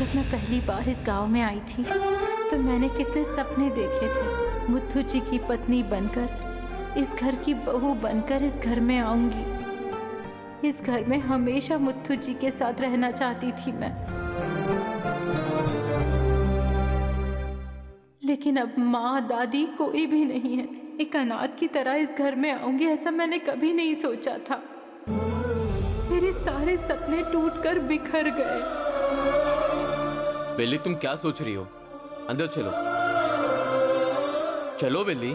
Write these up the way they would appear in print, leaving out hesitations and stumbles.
जब मैं पहली बार इस गांव में आई थी तो मैंने कितने सपने देखे थे। मुत्थू जी की पत्नी बनकर, इस घर की बहू बनकर इस घर में आऊंगी। इस घर में हमेशा मुत्थू जी के साथ रहना चाहती थी मैं। लेकिन अब माँ दादी कोई भी नहीं है। एक अनाथ की तरह इस घर में आऊंगी, ऐसा मैंने कभी नहीं सोचा था। मेरे सारे सपने टूटकर बिखर गए। बेली, तुम क्या सोच रही हो? अंदर चलो, चलो बेली।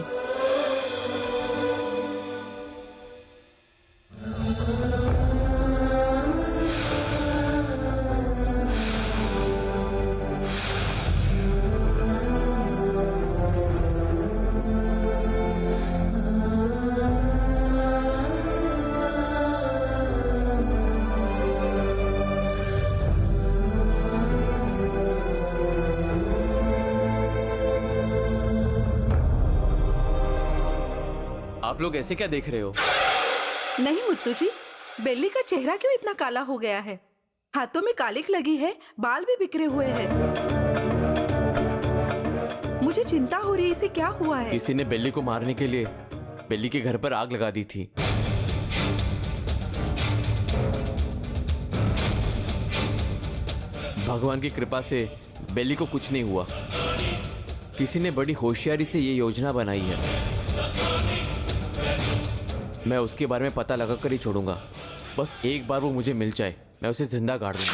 आप लोग ऐसे क्या देख रहे हो? नहीं मुत्तू जी, बेली का चेहरा क्यों इतना काला हो गया है? हाथों में कालिक लगी है, बाल भी बिखरे हुए हैं। मुझे चिंता हो रही है, इसे क्या हुआ है? किसी ने बेली को मारने के लिए बेली के घर पर आग लगा दी थी। भगवान की कृपा से बेली को कुछ नहीं हुआ। किसी ने बड़ी होशियारी से ये योजना बनाई है। मैं उसके बारे में पता लगा कर ही छोड़ूंगा। बस एक बार वो मुझे मिल जाए, मैं उसे जिंदा गाड़ दूंगा।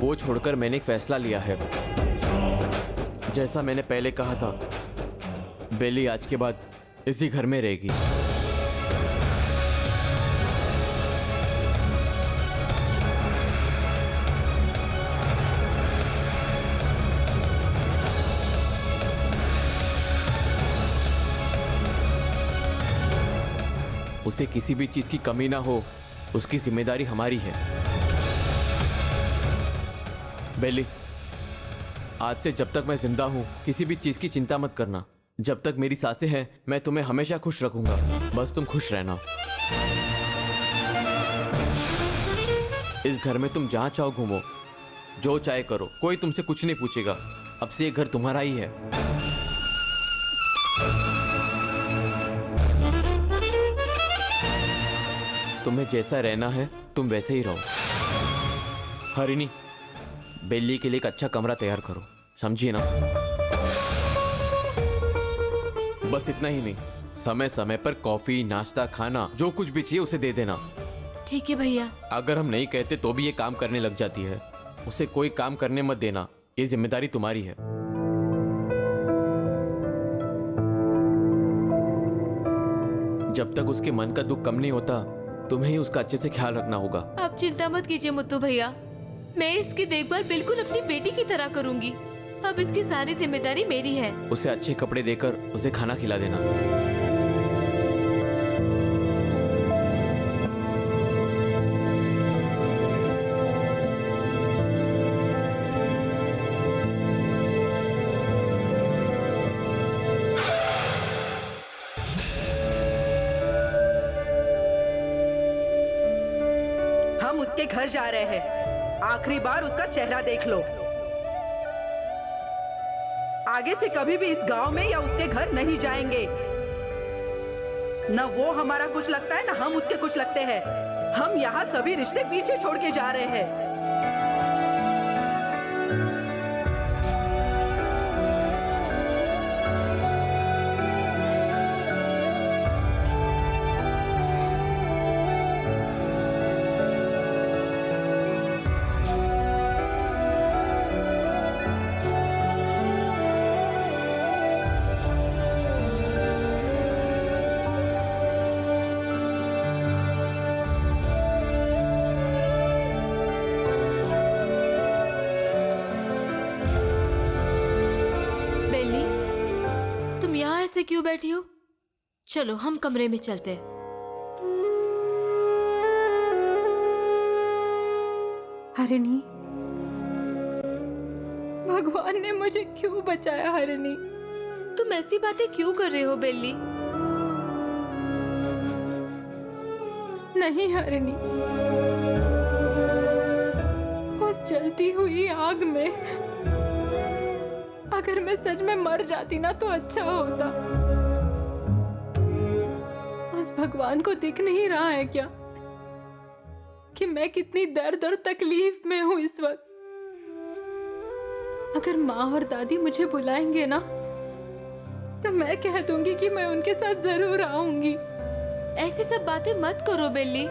वो छोड़कर मैंने एक फैसला लिया है। जैसा मैंने पहले कहा था, बेली आज के बाद इसी घर में रहेगी। उसे किसी भी चीज की कमी ना हो, उसकी जिम्मेदारी हमारी है। बेली, आज से जब तक मैं जिंदा हूं, किसी भी चीज की चिंता मत करना। जब तक मेरी सांसें हैं, मैं तुम्हें हमेशा खुश रखूंगा। बस तुम खुश रहना। इस घर में तुम जहां चाहो घूमो, जो चाहे करो, कोई तुमसे कुछ नहीं पूछेगा। अब से ये घर तुम्हारा ही है। तुम्हें जैसा रहना है तुम वैसे ही रहो। हरिणी, बेली के लिए एक अच्छा कमरा तैयार करो, समझिए ना? बस इतना ही नहीं, समय समय पर कॉफी, नाश्ता, खाना, जो कुछ भी चाहिए उसे दे देना। ठीक है भैया। अगर हम नहीं कहते तो भी ये काम करने लग जाती है। उसे कोई काम करने मत देना, ये जिम्मेदारी तुम्हारी है। जब तक उसके मन का दुख कम नहीं होता, तुम्हें ही उसका अच्छे से ख्याल रखना होगा। आप चिंता मत कीजिए मुत्तू भैया, मैं इसकी देखभाल बिल्कुल अपनी बेटी की तरह करूंगी। अब इसकी सारी जिम्मेदारी मेरी है। उसे अच्छे कपड़े देकर उसे खाना खिला देना। हम उसके घर जा रहे हैं, आखिरी बार उसका चेहरा देख लो। आगे से कभी भी इस गांव में या उसके घर नहीं जाएंगे। न वो हमारा कुछ लगता है, न हम उसके कुछ लगते हैं। हम यहाँ सभी रिश्ते पीछे छोड़ के जा रहे हैं। ऐसे क्यों बैठी हो? चलो हम कमरे में चलते हैं। हरिणी, भगवान ने मुझे क्यों बचाया? हरिणी, तुम ऐसी बातें क्यों कर रहे हो बेली? नहीं हरिणी, उस जलती हुई आग में अगर मैं सच में मर जाती ना तो अच्छा होता। उस भगवान को दिख नहीं रहा है क्या कि मैं कितनी दर्द और तकलीफ में हूं इस वक्त? अगर माँ और दादी मुझे बुलाएंगे ना तो मैं कह दूंगी कि मैं उनके साथ जरूर आऊंगी। ऐसी सब बातें मत करो बेली।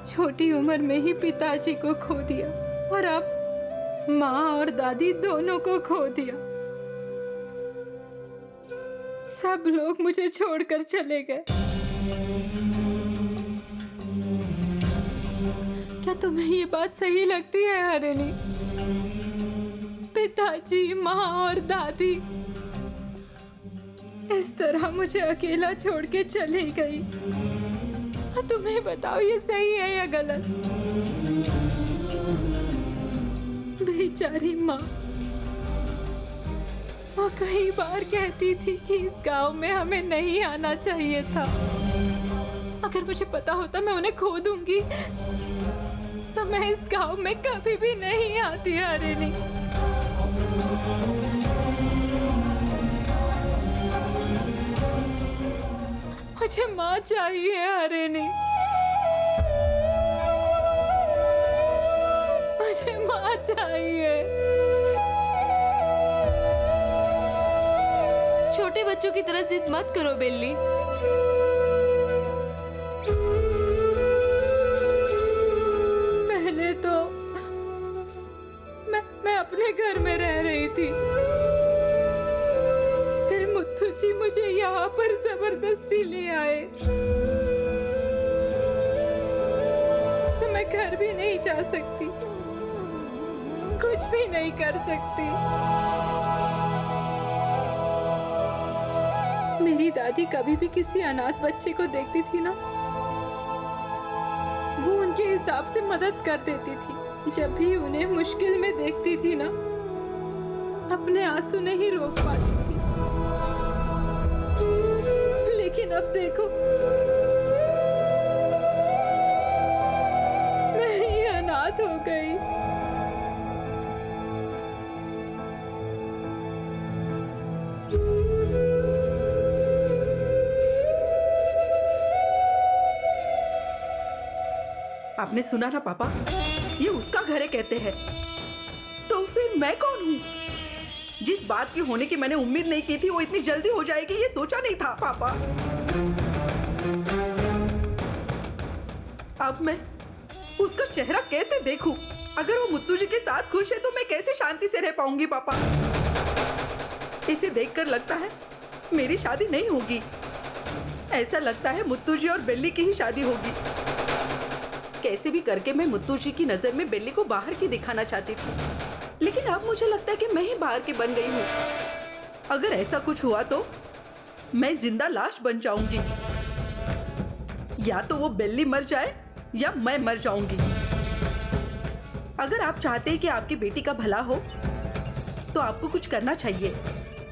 छोटी उम्र में ही पिताजी को खो दिया और अब माँ और दादी दोनों को खो दिया। सब लोग मुझे छोड़कर चले गए। क्या तुम्हें ये बात सही लगती है हरिणी? पिताजी, माँ और दादी इस तरह मुझे अकेला छोड़ के चली गई। अब तुम्हें बताओ ये सही है या गलत? बेचारी माँ, वो कई बार कहती थी कि इस गांव में हमें नहीं आना चाहिए था। अगर मुझे पता होता मैं उन्हें खो दूंगी तो मैं इस गांव में कभी भी नहीं आती हरिणी। मुझे माँ चाहिए हरिणी, मुझे माँ चाहिए। छोटे बच्चों की तरह जिद मत करो बेली। पहले तो मैं अपने घर में रह रही थी, फिर मुत्थू जी मुझे यहाँ पर जबरदस्ती ले आए, तो मैं घर भी नहीं जा सकती, कुछ भी नहीं कर सकती। मेरी दादी कभी भी किसी अनाथ बच्चे को देखती थी ना, वो उनके हिसाब से मदद कर देती थी। जब भी उन्हें मुश्किल में देखती थी ना, अपने आंसू नहीं रोक पाती थी। लेकिन अब देखो, मैं ही अनाथ हो गई। आपने सुना ना पापा, ये उसका घर है कहते हैं, तो फिर मैं कौन हूँ? जिस बात की होने की मैंने उम्मीद नहीं की थी वो इतनी जल्दी हो जाएगी ये सोचा नहीं था पापा। अब मैं उसका चेहरा कैसे देखूं? अगर वो मुत्तू जी के साथ खुश है तो मैं कैसे शांति से रह पाऊंगी पापा? इसे देखकर लगता है मेरी शादी नहीं होगी। ऐसा लगता है मुत्तू जी और बेली की ही शादी होगी। कैसे भी करके मैं मुत्तू जी की नजर में बेली को बाहर की दिखाना चाहती थी, लेकिन अब मुझे लगता है कि मैं ही बाहर की बन गई हूँ। अगर ऐसा कुछ हुआ तो मैं जिंदा लाश बन जाऊंगी। या तो वो बेली मर जाए या मैं मर जाऊंगी। अगर आप चाहते हैं कि आपकी बेटी का भला हो तो आपको कुछ करना चाहिए,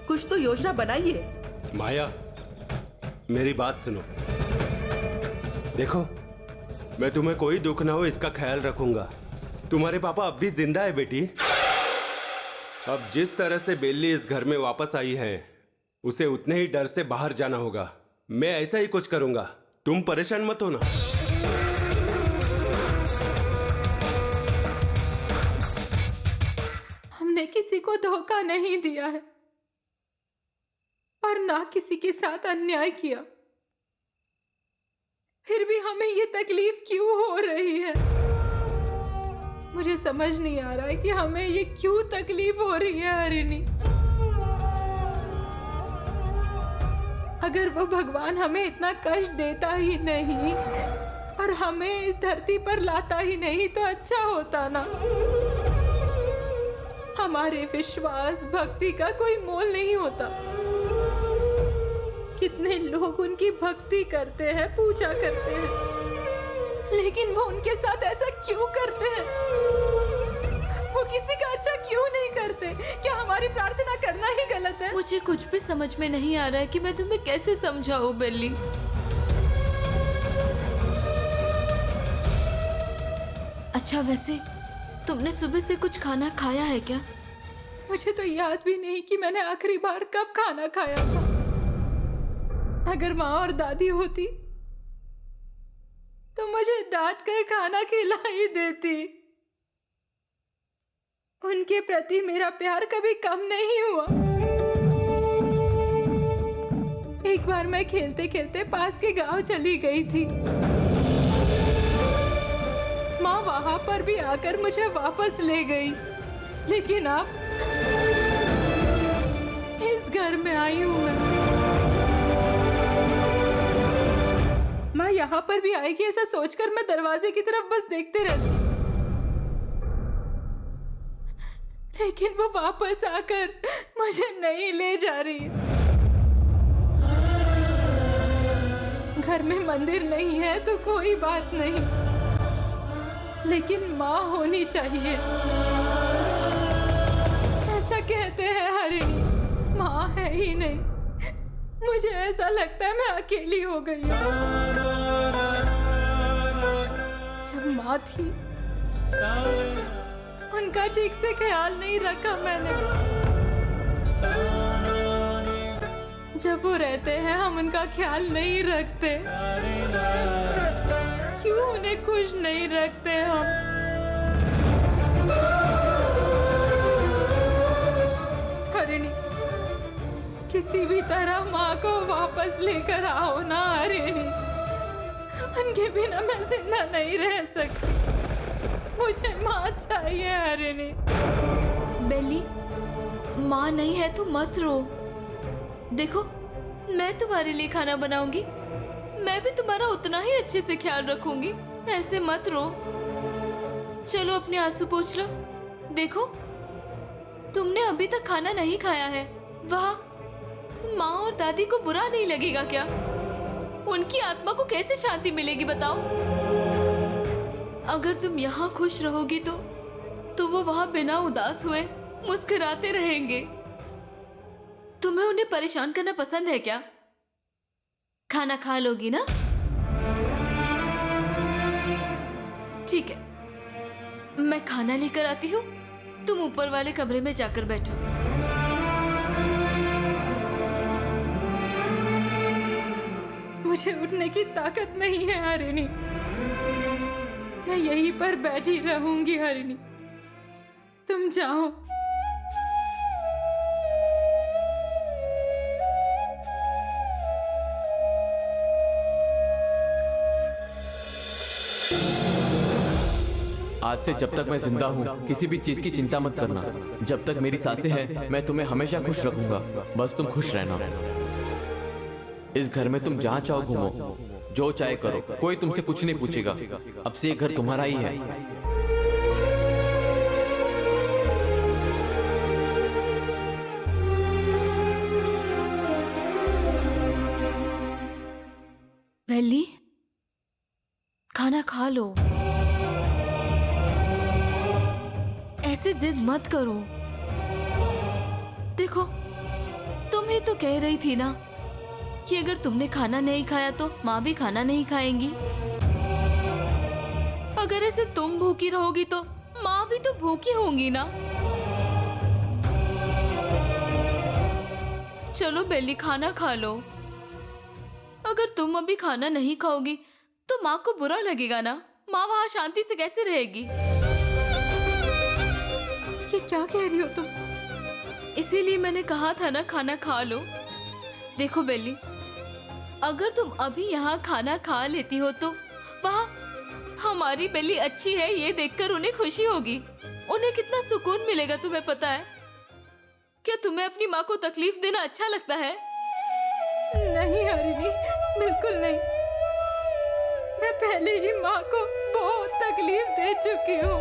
कुछ तो योजना बनाइए। माया, मेरी बात सुनो। देखो, मैं तुम्हें कोई दुख ना हो इसका ख्याल रखूंगा। तुम्हारे पापा अब भी जिंदा है बेटी। अब जिस तरह से बेली इस घर में वापस आई है, उसे उतने ही डर से बाहर जाना होगा। मैं ऐसा ही कुछ करूंगा, तुम परेशान मत होना। हमने किसी को धोखा नहीं दिया है और ना किसी के साथ अन्याय किया, फिर भी हमें ये तकलीफ क्यों हो रही है? मुझे समझ नहीं आ रहा है कि हमें ये क्यों तकलीफ हो रही है हरिणी। अगर वो भगवान हमें इतना कष्ट देता ही नहीं और हमें इस धरती पर लाता ही नहीं तो अच्छा होता ना। हमारे विश्वास भक्ति का कोई मोल नहीं होता। कितने लोग उनकी भक्ति करते हैं, पूजा करते हैं, लेकिन वो उनके साथ ऐसा क्यों करते हैं? वो किसी का अच्छा क्यों नहीं करते? क्या हमारी प्रार्थना करना ही गलत है? मुझे कुछ भी समझ में नहीं आ रहा है कि मैं तुम्हें कैसे समझाऊं बेली। अच्छा वैसे तुमने सुबह से कुछ खाना खाया है क्या? मुझे तो याद भी नहीं कि मैंने आखिरी बार कब खाना खाया था। अगर माँ और दादी होती तो मुझे डांट कर खाना खिला ही देती। उनके प्रति मेरा प्यार कभी कम नहीं हुआ। एक बार मैं खेलते खेलते पास के गांव चली गई थी। माँ वहां पर भी आकर मुझे वापस ले गई, लेकिन अब इस घर में आई हूं मैं। माँ यहाँ पर भी आएगी ऐसा सोचकर मैं दरवाजे की तरफ बस देखते रहती, लेकिन वो वापस आकर मुझे नहीं ले जा रही। घर में मंदिर नहीं है तो कोई बात नहीं, लेकिन माँ होनी चाहिए। ऐसा कहते हैं हरिणी, माँ है ही नहीं। मुझे ऐसा लगता है मैं अकेली हो गई हूँ। जब माँ थी उनका ठीक से ख्याल नहीं रखा मैंने। जब वो रहते हैं हम उनका ख्याल नहीं रखते। क्यों उन्हें खुश नहीं रखते हम? हरिणी, किसी भी तरह माँ को वापस लेकर आओ ना हरिणी। उनके बिना मैं जिंदा नहीं रह सकती। मुझे माँ चाहिए हरिणी। बेली, माँ नहीं है तो मत रो। देखो मैं तुम्हारे लिए खाना बनाऊंगी, मैं भी तुम्हारा उतना ही अच्छे से ख्याल रखूंगी। ऐसे मत रो। चलो अपने आंसू पोंछ लो। देखो तुमने अभी तक खाना नहीं खाया है। वाह, माँ और दादी को बुरा नहीं लगेगा क्या? उनकी आत्मा को कैसे शांति मिलेगी बताओ? अगर तुम यहाँ खुश रहोगी तो वो वहाँ बिना उदास हुए मुस्कुराते रहेंगे। तुम्हें उन्हें परेशान करना पसंद है क्या? खाना खा लोगी ना? ठीक है, मैं खाना लेकर आती हूँ। तुम ऊपर वाले कमरे में जाकर बैठो। मुझे उठने की ताकत नहीं है हरिणी। मैं यहीं पर बैठी रहूंगी हरिणी। तुम जाओ। आज से जब तक मैं जिंदा हूँ किसी भी चीज की चिंता मत करना। जब तक मेरी सांसें हैं मैं तुम्हें हमेशा खुश रखूंगा। बस तुम खुश रहना। इस घर में तुम जहाँ चाहो घूमो, जो चाहे करो, कोई तुमसे कुछ नहीं पूछेगा। अब से ये घर तुम्हारा ही है। बेली, खाना खा लो। ऐसे जिद मत करो। देखो तुम ही तो कह रही थी ना कि अगर तुमने खाना नहीं खाया तो माँ भी खाना नहीं खाएंगी। अगर ऐसे तुम भूखी रहोगी तो माँ भी तो भूखी होंगी ना। चलो बेली, खाना खा लो। अगर तुम अभी खाना नहीं खाओगी तो माँ को बुरा लगेगा ना। माँ वहाँ शांति से कैसे रहेगी? ये क्या कह रही हो तुम? इसीलिए मैंने कहा था ना खाना खा लो। देखो बेली, अगर तुम अभी यहाँ खाना खा लेती हो तो वहाँ हमारी बेली अच्छी है ये देखकर उन्हें खुशी होगी। उन्हें कितना सुकून मिलेगा तुम्हें पता है? क्या तुम्हें अपनी माँ को तकलीफ देना अच्छा लगता है? नहीं हरिणी, बिल्कुल नहीं। मैं पहले ही माँ को बहुत तकलीफ दे चुकी हूँ।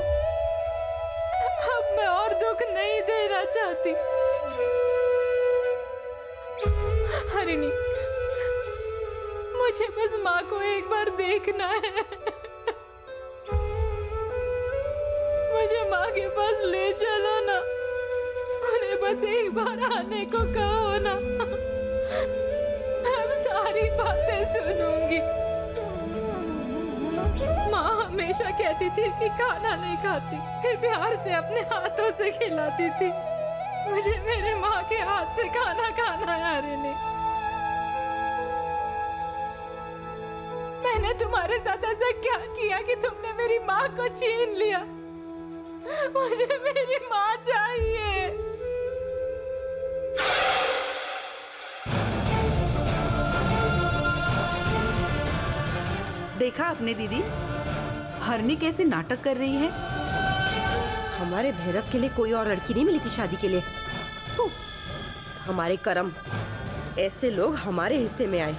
अब मैं और दुख नहीं देना चाहती। हरिणी, मुझे बस माँ को एक बार देखना है। मुझे माँ के पास ले चलो ना, उन्हें बस एक बार आने को कहो ना, मैं सारी बातें सुनूंगी। माँ हमेशा कहती थी कि खाना नहीं खाती, फिर प्यार से अपने हाथों से खिलाती थी। मुझे मेरे माँ के हाथ से खाना खाना है आर्यनी। मैंने तुम्हारे साथ ऐसा क्या किया कि तुमने मेरी माँ को छीन लिया? मुझे मेरी माँ चाहिए। देखा आपने दीदी, हरनी कैसे नाटक कर रही है। हमारे भैरव के लिए कोई और लड़की नहीं मिली थी शादी के लिए। हमारे कर्म, ऐसे लोग हमारे हिस्से में आए।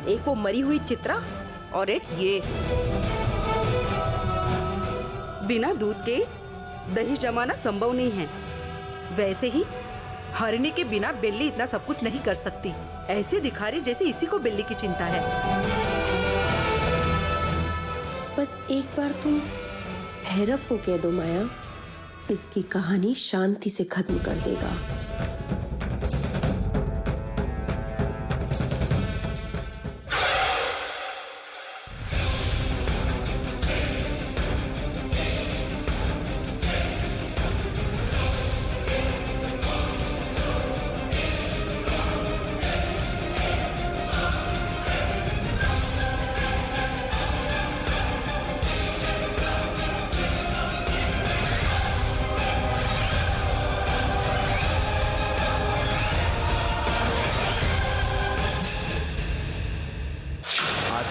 एक वो मरी हुई चित्रा और एक ये। बिना दूध के दही जमाना संभव नहीं है। वैसे ही हरनी के बिना बिल्ली इतना सब कुछ नहीं कर सकती। ऐसे दिखा रही जैसे इसी को बिल्ली की चिंता है। बस एक बार तुम भैरव को कह दो माया, इसकी कहानी शांति से खत्म कर देगा।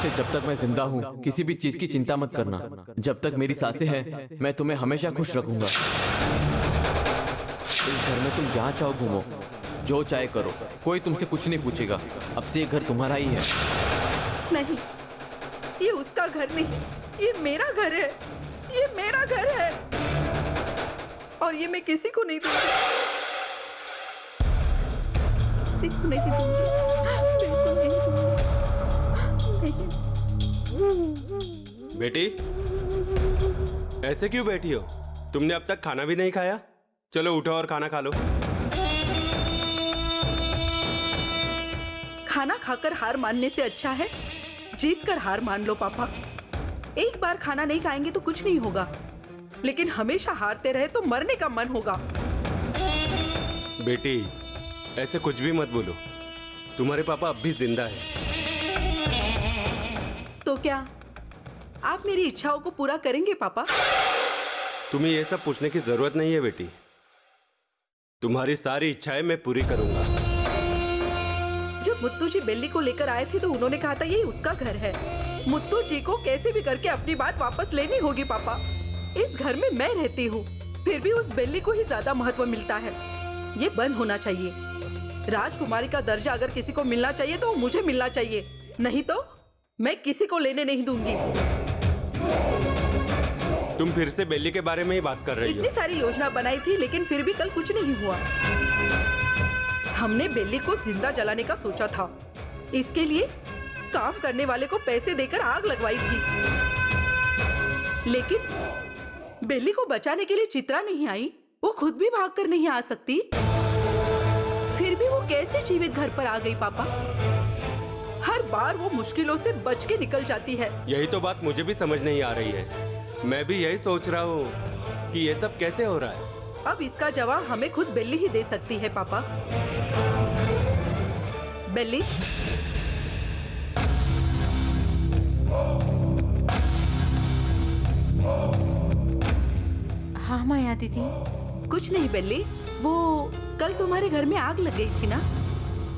जब तक मैं जिंदा हूँ किसी भी चीज की चिंता मत करना। जब तक मेरी सांसें हैं मैं तुम्हें हमेशा खुश रखूंगा। इस घर में तुम जहाँ चाहो घूमो, जो चाहे करो, कोई तुमसे कुछ नहीं पूछेगा। अब से ये घर तुम्हारा ही है। नहीं, ये उसका घर नहीं, ये मेरा घर है। ये मेरा घर है और ये मैं किसी को नहीं दूंगी। किसी को नहीं दूंगी, बिल्कुल नहीं दूंगी। बेटी, ऐसे क्यों बैठी हो? तुमने अब तक खाना भी नहीं खाया? चलो उठो और खाना खा लो। खाना खाकर हार मानने से अच्छा है जीत कर हार मान लो पापा। एक बार खाना नहीं खाएंगे तो कुछ नहीं होगा, लेकिन हमेशा हारते रहे तो मरने का मन होगा। बेटी, ऐसे कुछ भी मत बोलो। तुम्हारे पापा अब भी जिंदा है। तो क्या आप मेरी इच्छाओं को पूरा करेंगे पापा? तुम्हें ये सब पूछने की जरूरत नहीं है बेटी। तुम्हारी सारी इच्छाएं मैं पूरी करूंगा। जब मुत्तू जी बिल्ली को लेकर आए थे तो उन्होंने कहा था ये उसका घर है। मुत्तू जी को कैसे भी करके अपनी बात वापस लेनी होगी पापा। इस घर में मैं रहती हूँ, फिर भी उस बिल्ली को ही ज्यादा महत्व मिलता है। ये बंद होना चाहिए। राजकुमारी का दर्जा अगर किसी को मिलना चाहिए तो मुझे मिलना चाहिए, नहीं तो मैं किसी को लेने नहीं दूंगी। तुम फिर से बिल्ली के बारे में ही बात कर रही हो। इतनी सारी योजना बनाई थी लेकिन फिर भी कल कुछ नहीं हुआ। हमने बिल्ली को जिंदा जलाने का सोचा था। इसके लिए काम करने वाले को पैसे देकर आग लगवाई थी, लेकिन बिल्ली को बचाने के लिए चित्रा नहीं आई। वो खुद भी भागकर नहीं आ सकती, फिर भी वो कैसे जीवित घर पर आ गई पापा? हर बार वो मुश्किलों से बच के निकल जाती है। यही तो बात मुझे भी समझ नहीं आ रही है। मैं भी यही सोच रहा हूँ कि ये सब कैसे हो रहा है। अब इसका जवाब हमें खुद बिल्ली ही दे सकती है पापा। बिल्ली, हाँ माया दीदी। कुछ नहीं बिल्ली, वो कल तुम्हारे घर में आग लग गई थी ना,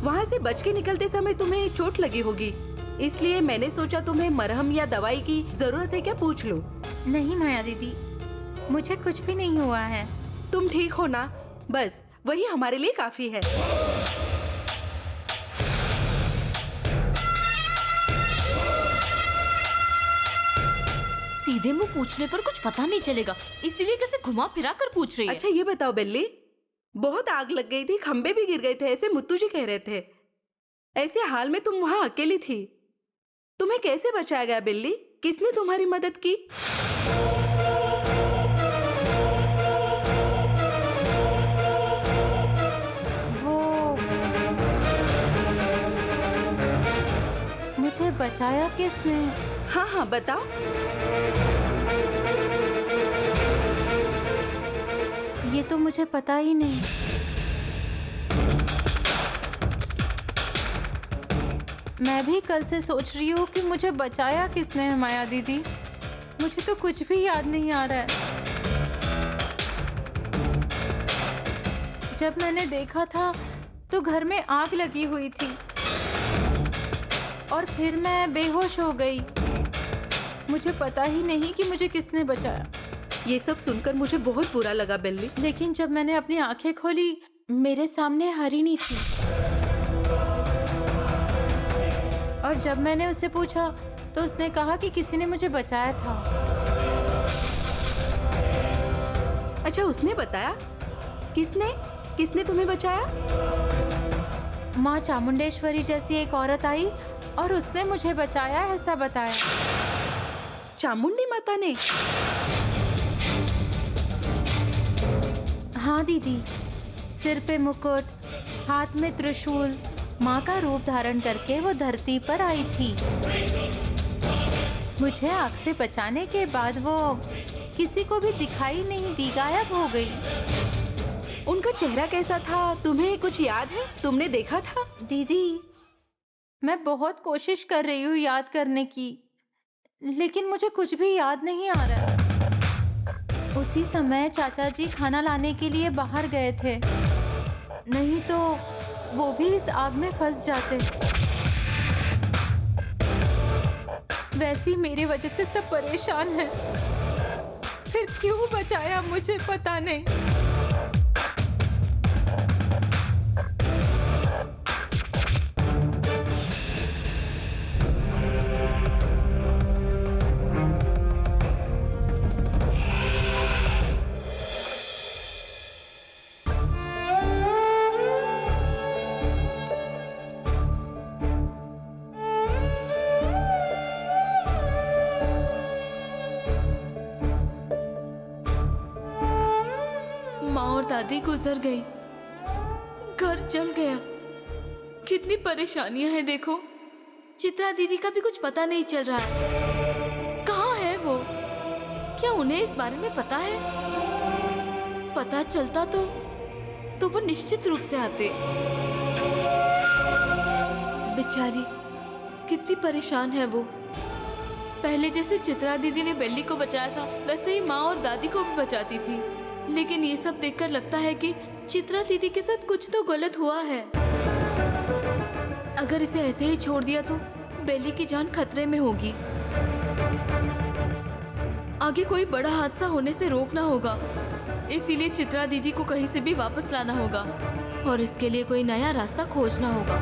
वहाँ से बच के निकलते समय तुम्हें चोट लगी होगी, इसलिए मैंने सोचा तुम्हें मरहम या दवाई की जरूरत है क्या पूछ लूं। नहीं माया दीदी, मुझे कुछ भी नहीं हुआ है। तुम ठीक हो ना? बस वही हमारे लिए काफी है। सीधे मुंह पूछने पर कुछ पता नहीं चलेगा, इसीलिए कैसे घुमा फिरा कर पूछ रही है। अच्छा ये बताओ बिल्ली, बहुत आग लग गई थी, खंबे भी गिर गए थे, ऐसे मुत्तू जी कह रहे थे। ऐसे हाल में तुम वहां अकेली थी, तुम्हें कैसे बचाया गया बिल्ली? किसने तुम्हारी मदद की? मुझे बचाया किसने? हाँ हाँ बताओ। ये तो मुझे पता ही नहीं। मैं भी कल से सोच रही हूँ कि मुझे बचाया किसने है माया दीदी। मुझे तो कुछ भी याद नहीं आ रहा है। जब मैंने देखा था तो घर में आग लगी हुई थी और फिर मैं बेहोश हो गई। मुझे पता ही नहीं कि मुझे किसने बचाया। ये सब सुनकर मुझे बहुत बुरा लगा बेली। लेकिन जब मैंने अपनी आंखें खोली मेरे सामने हरिणी थी और जब मैंने उससे पूछा तो उसने कहा कि किसी ने मुझे बचाया था। अच्छा, उसने बताया? किसने तुम्हें बचाया? माँ चामुंडेश्वरी जैसी एक औरत आई और उसने मुझे बचाया, ऐसा बताया। चामुंडी माता ने? हाँ दीदी, सिर पे मुकुट, हाथ में त्रिशूल, माँ का रूप धारण करके वो धरती पर आई थी। मुझे आग से बचाने के बाद वो किसी को भी दिखाई नहीं दी, गायब हो गई। उनका चेहरा कैसा था? तुम्हें कुछ याद है? तुमने देखा था? दीदी, मैं बहुत कोशिश कर रही हूँ याद करने की, लेकिन मुझे कुछ भी याद नहीं आ रहा। उसी समय चाचा जी खाना लाने के लिए बाहर गए थे, नहीं तो वो भी इस आग में फंस जाते। वैसे ही मेरी वजह से सब परेशान हैं। फिर क्यों बचाया मुझे पता नहीं। दादी गुजर गई, घर जल गया। कितनी परेशानियां हैं देखो। चित्रा दीदी का भी कुछ पता नहीं चल रहा है। कहाँ है वो? क्या उन्हें इस बारे में पता है? पता चलता तो वो निश्चित रूप से आते। बेचारी कितनी परेशान है वो। पहले जैसे चित्रा दीदी ने बेली को बचाया था वैसे ही माँ और दादी को भी बचाती थी। लेकिन ये सब देखकर लगता है कि चित्रा दीदी के साथ कुछ तो गलत हुआ है। अगर इसे ऐसे ही छोड़ दिया तो बेली की जान खतरे में होगी। आगे कोई बड़ा हादसा होने से रोकना होगा। इसीलिए चित्रा दीदी को कहीं से भी वापस लाना होगा और इसके लिए कोई नया रास्ता खोजना होगा।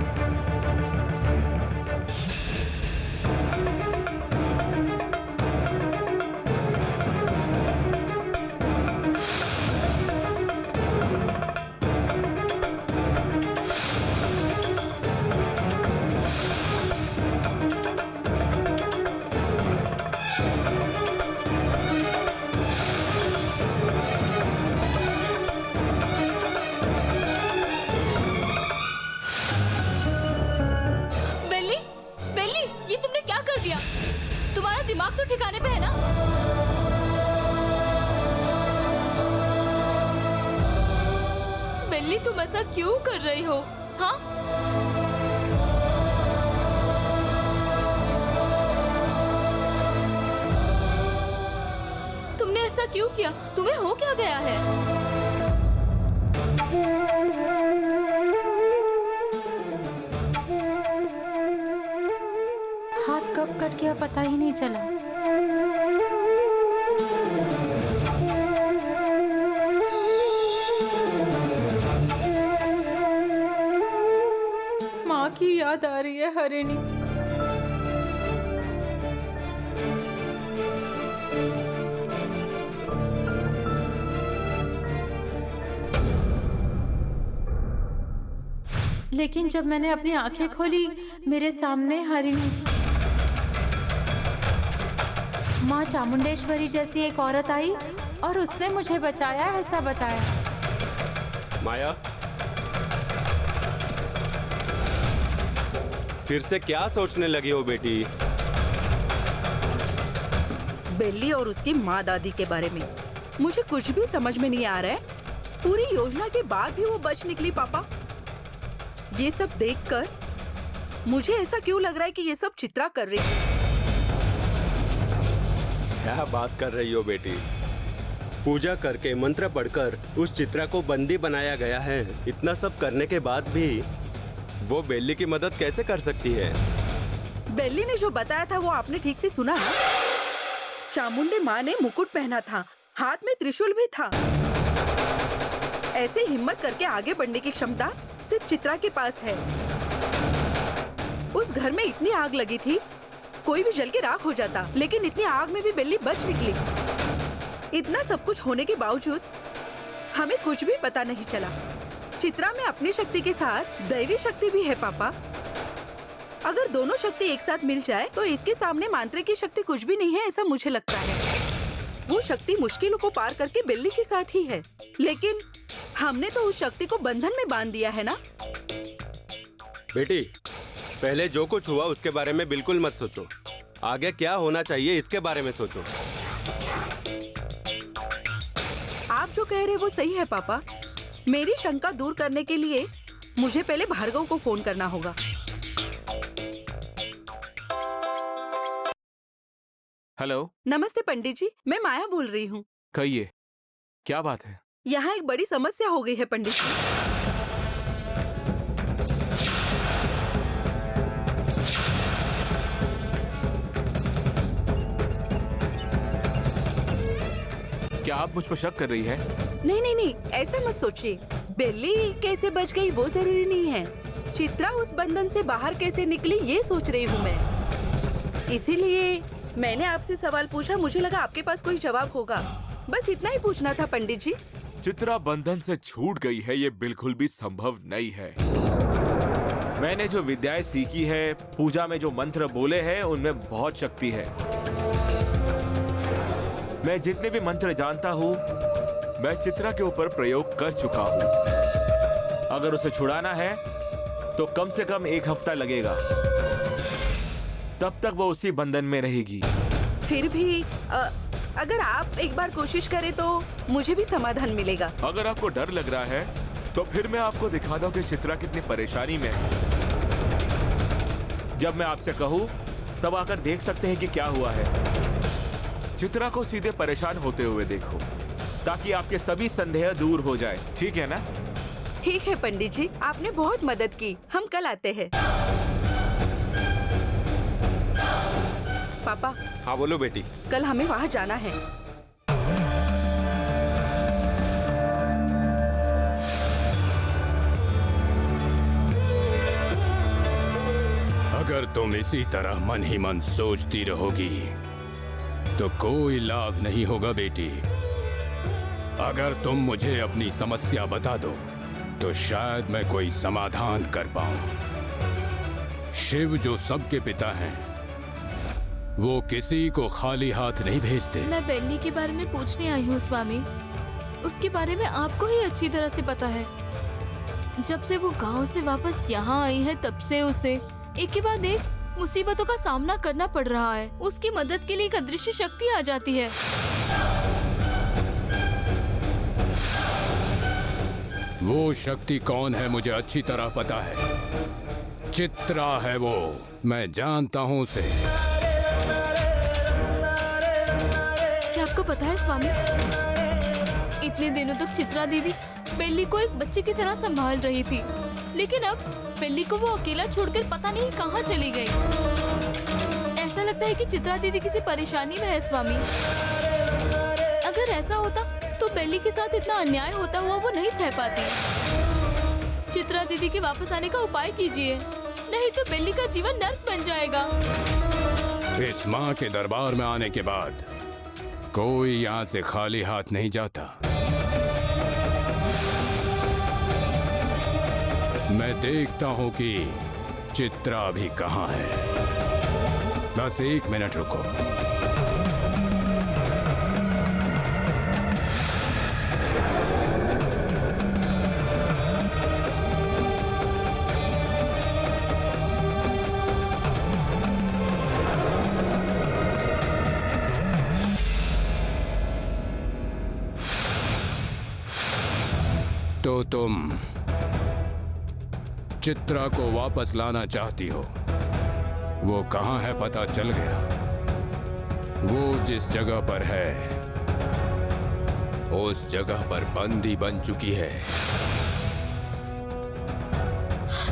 तुम्हारा दिमाग तो ठिकाने पे है ना? बेली, तुम ऐसा क्यों कर रही हो? हाँ, तुमने ऐसा क्यों किया? तुम्हें हो क्या गया है? कब कट गया पता ही नहीं चला। माँ की याद आ रही है हरिणी। लेकिन जब मैंने अपनी आंखें खोली मेरे सामने हरिणी थी। माँ चामुंडेश्वरी जैसी एक औरत आई और उसने मुझे बचाया, ऐसा बताया। माया, फिर से क्या सोचने लगी हो बेटी? बेली और उसकी माँ दादी के बारे में मुझे कुछ भी समझ में नहीं आ रहा है। पूरी योजना के बाद भी वो बच निकली पापा। ये सब देखकर मुझे ऐसा क्यों लग रहा है कि ये सब चित्रा कर रही है। क्या बात कर रही हो बेटी? पूजा करके मंत्र पढ़कर उस चित्रा को बंदी बनाया गया है। इतना सब करने के बाद भी वो बेली की मदद कैसे कर सकती है? बेली ने जो बताया था वो आपने ठीक से सुना ना? चामुंडे माँ ने मुकुट पहना था, हाथ में त्रिशूल भी था। ऐसे हिम्मत करके आगे बढ़ने की क्षमता सिर्फ चित्रा के पास है। उस घर में इतनी आग लगी थी, कोई भी जल के राख हो जाता, लेकिन इतनी आग में भी बेली बच निकली। इतना सब कुछ होने के बावजूद हमें कुछ भी पता नहीं चला। चित्रा में अपनी शक्ति के साथ दैवी शक्ति भी है पापा। अगर दोनों शक्ति एक साथ मिल जाए तो इसके सामने मांत्रिक की शक्ति कुछ भी नहीं है, ऐसा मुझे लगता है। वो शक्ति मुश्किलों को पार करके बिल्ली के साथ ही है, लेकिन हमने तो उस शक्ति को बंधन में बांध दिया है ना। बेटी, पहले जो कुछ हुआ उसके बारे में बिल्कुल मत सोचो। आगे क्या होना चाहिए इसके बारे में सोचो। आप जो कह रहे वो सही है पापा। मेरी शंका दूर करने के लिए मुझे पहले भार्गव को फोन करना होगा। हेलो। नमस्ते पंडित जी, मैं माया बोल रही हूँ। कहिए, क्या बात है? यहाँ एक बड़ी समस्या हो गई है पंडित जी। क्या आप मुझ पर शक कर रही है? नहीं नहीं नहीं, ऐसा मत सोचिए। बेली कैसे बच गई वो जरूरी नहीं है, चित्रा उस बंधन से बाहर कैसे निकली ये सोच रही हूँ मैं। इसीलिए मैंने आपसे सवाल पूछा, मुझे लगा आपके पास कोई जवाब होगा। बस इतना ही पूछना था पंडित जी। चित्रा बंधन से छूट गई है ये बिल्कुल भी संभव नहीं है। मैंने जो विद्याएं सीखी है, पूजा में जो मंत्र बोले हैं, उनमें बहुत शक्ति है। मैं जितने भी मंत्र जानता हूँ मैं चित्रा के ऊपर प्रयोग कर चुका हूँ। अगर उसे छुड़ाना है तो कम से कम 1 हफ्ता लगेगा, तब तक वो उसी बंधन में रहेगी। फिर भी अगर आप एक बार कोशिश करें तो मुझे भी समाधान मिलेगा। अगर आपको डर लग रहा है तो फिर मैं आपको दिखाता हूँ कि चित्रा कितनी परेशानी में है। जब मैं आपसे कहूँ तब आकर देख सकते हैं कि क्या हुआ है। चित्रा को सीधे परेशान होते हुए देखो, ताकि आपके सभी संदेह दूर हो जाए। ठीक है ना? ठीक है पंडित जी, आपने बहुत मदद की। हम कल आते हैं। पापा। हाँ बोलो बेटी। कल हमें वहाँ जाना है। अगर तुम इसी तरह मन ही मन सोचती रहोगी तो कोई लाभ नहीं होगा बेटी। अगर तुम मुझे अपनी समस्या बता दो तो शायद मैं कोई समाधान कर पाऊं। शिव जो सबके पिता हैं, वो किसी को खाली हाथ नहीं भेजते। मैं बेली के बारे में पूछने आई हूँ स्वामी। उसके बारे में आपको ही अच्छी तरह से पता है। जब से वो गांव से वापस यहाँ आई है तब से उसे एक के बाद एक मुसीबतों का सामना करना पड़ रहा है। उसकी मदद के लिए एक अदृश्य शक्ति आ जाती है। वो शक्ति कौन है मुझे अच्छी तरह पता है। चित्रा है वो, मैं जानता हूँ उसे। क्या आपको पता है स्वामी, इतने दिनों तक चित्रा दीदी बेली को एक बच्चे की तरह संभाल रही थी, लेकिन अब बेली को वो अकेला छोड़कर पता नहीं कहाँ चली गई। ऐसा लगता है कि चित्रा दीदी किसी परेशानी में है स्वामी। अगर ऐसा होता तो बेली के साथ इतना अन्याय होता हुआ वो नहीं सह पाती। चित्रा दीदी के वापस आने का उपाय कीजिए, नहीं तो बेली का जीवन नर्क बन जाएगा। इस माँ के दरबार में आने के बाद कोई यहाँ से खाली हाथ नहीं जाता। मैं देखता हूँ कि चित्रा अभी कहाँ है। बस 1 मिनट रुको। तो तुम चित्रा को वापस लाना चाहती हो। वो कहाँ है पता चल गया। वो जिस जगह पर है उस जगह पर बंदी बन चुकी है।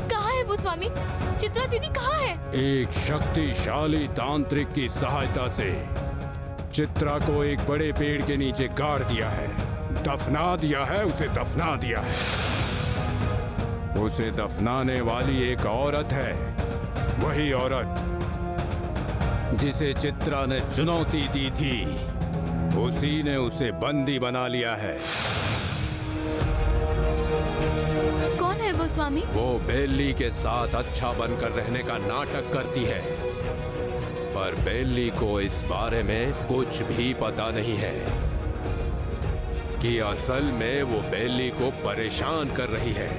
कहाँ है वो स्वामी? चित्रा दीदी कहाँ है? एक शक्तिशाली तांत्रिक की सहायता से चित्रा को एक बड़े पेड़ के नीचे गाड़ दिया है, दफना दिया है, उसे दफना दिया है। उसे दफनाने वाली एक औरत है, वही औरत जिसे चित्रा ने चुनौती दी थी, उसी ने उसे बंदी बना लिया है। कौन है वो स्वामी? वो बेल्ली के साथ अच्छा बनकर रहने का नाटक करती है, पर बेल्ली को इस बारे में कुछ भी पता नहीं है कि असल में वो बेल्ली को परेशान कर रही है।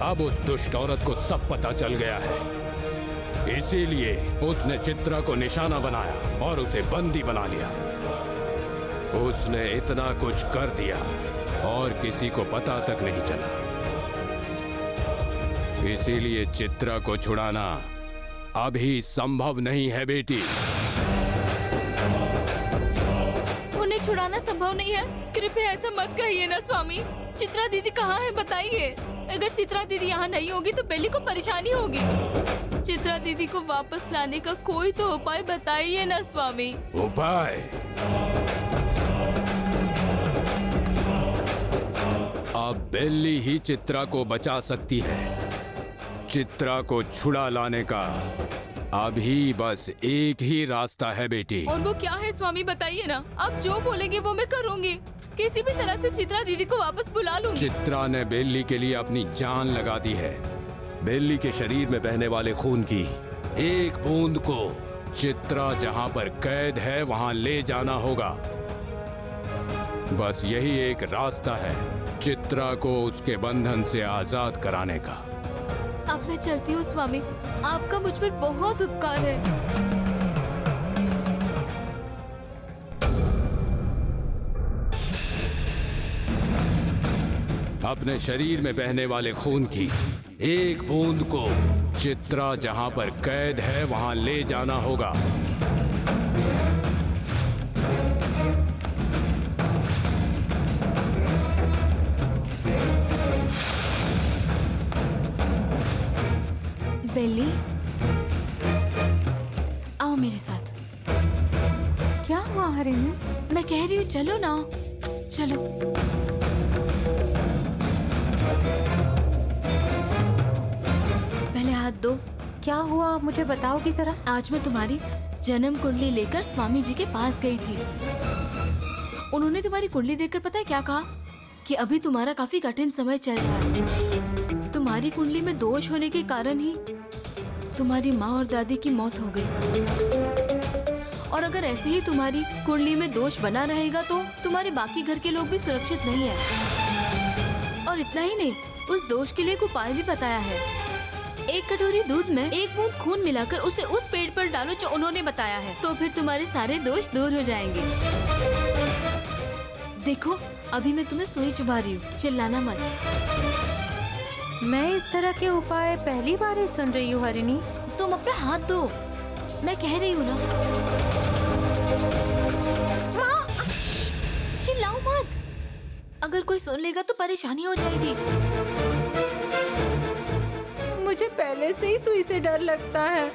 अब उस दुष्ट औरत को सब पता चल गया है, इसीलिए उसने चित्रा को निशाना बनाया और उसे बंदी बना लिया। उसने इतना कुछ कर दिया और किसी को पता तक नहीं चला। इसीलिए चित्रा को छुड़ाना अभी संभव नहीं है बेटी। उन्हें छुड़ाना संभव नहीं है? कृपया ऐसा मत कहिए ना स्वामी। चित्रा दीदी कहाँ है बताइए। अगर चित्रा दीदी यहाँ नहीं होगी तो बेली को परेशानी होगी। चित्रा दीदी को वापस लाने का कोई तो उपाय बताइए ना स्वामी। उपाय? अब बेल्ली ही चित्रा को बचा सकती है। चित्रा को छुड़ा लाने का अभी बस एक ही रास्ता है बेटी। और वो क्या है स्वामी बताइए ना। आप जो बोलेंगे वो मैं करूँगी। किसी भी तरह से चित्रा दीदी को वापस बुला लूंगी। चित्रा ने बेल्ली के लिए अपनी जान लगा दी है। बेल्ली के शरीर में बहने वाले खून की एक बूंद को चित्रा जहां पर कैद है वहां ले जाना होगा। बस यही एक रास्ता है चित्रा को उसके बंधन से आजाद कराने का। अब मैं चलती हूँ स्वामी। आपका मुझ पर बहुत उपकार है। अपने शरीर में बहने वाले खून की एक बूंद को चित्रा जहां पर कैद है वहां ले जाना होगा। बेली, आओ मेरे साथ। क्या हुआ हरिणी? मैं कह रही हूँ चलो ना, चलो। पहले हाथ दो। क्या हुआ मुझे बताओगी जरा? आज मैं तुम्हारी जन्म कुंडली लेकर स्वामी जी के पास गई थी। उन्होंने तुम्हारी कुंडली देखकर पता है क्या कहा? कि अभी तुम्हारा काफी कठिन समय चल रहा है। तुम्हारी कुंडली में दोष होने के कारण ही तुम्हारी माँ और दादी की मौत हो गई। और अगर ऐसे ही तुम्हारी कुंडली में दोष बना रहेगा तो तुम्हारे बाकी घर के लोग भी सुरक्षित नहीं है। और इतना ही नहीं, उस दोष के लिए एक उपाय भी बताया है। एक कटोरी दूध में एक बूंद खून मिलाकर उसे उस पेड़ पर डालो जो उन्होंने बताया है, तो फिर तुम्हारे सारे दोष दूर हो जाएंगे। देखो, अभी मैं तुम्हें सुई चुभा रही हूँ, चिल्लाना मत। मैं इस तरह के उपाय पहली बार ही सुन रही हूँ हरिणी। तुम अपना हाथ दो, मैं कह रही हूँ ना। चिल्लाओ मत, अगर कोई सुन लेगा तो परेशानी हो जाएगी। मुझे पहले से ही सुई से डर लगता है।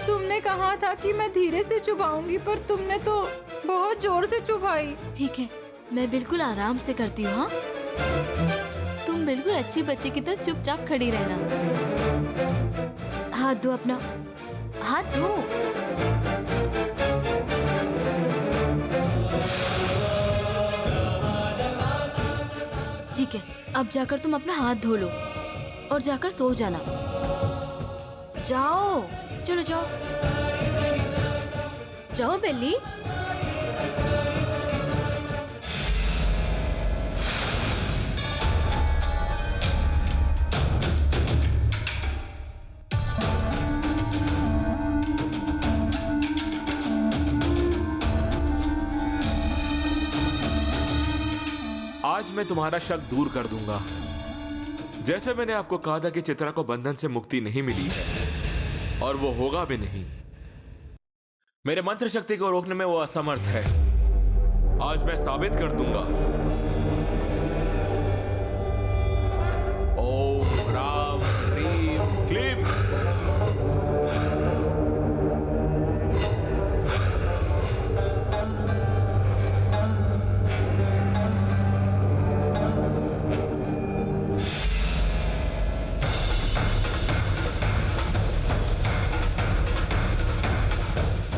तुमने कहा था कि मैं धीरे से चुभाऊंगी, पर तुमने तो बहुत जोर से चुभाई। ठीक है, मैं बिल्कुल आराम से करती हूँ। हाँ, तुम बिल्कुल अच्छी बच्ची की तरह चुपचाप खड़ी रहना। हाथ दो अपना, हाथ दो। ठीक है, अब जाकर तुम अपना हाथ धो लो और जाकर सो जाना। जाओ, चलो जाओ, जाओ बेली। आज मैं तुम्हारा शक दूर कर दूंगा। जैसे मैंने आपको कहा था कि चित्रा को बंधन से मुक्ति नहीं मिली है और वो होगा भी नहीं। मेरे मंत्र शक्ति को रोकने में वो असमर्थ है। आज मैं साबित कर दूंगा। ओम राम ह्रीम क्लीम।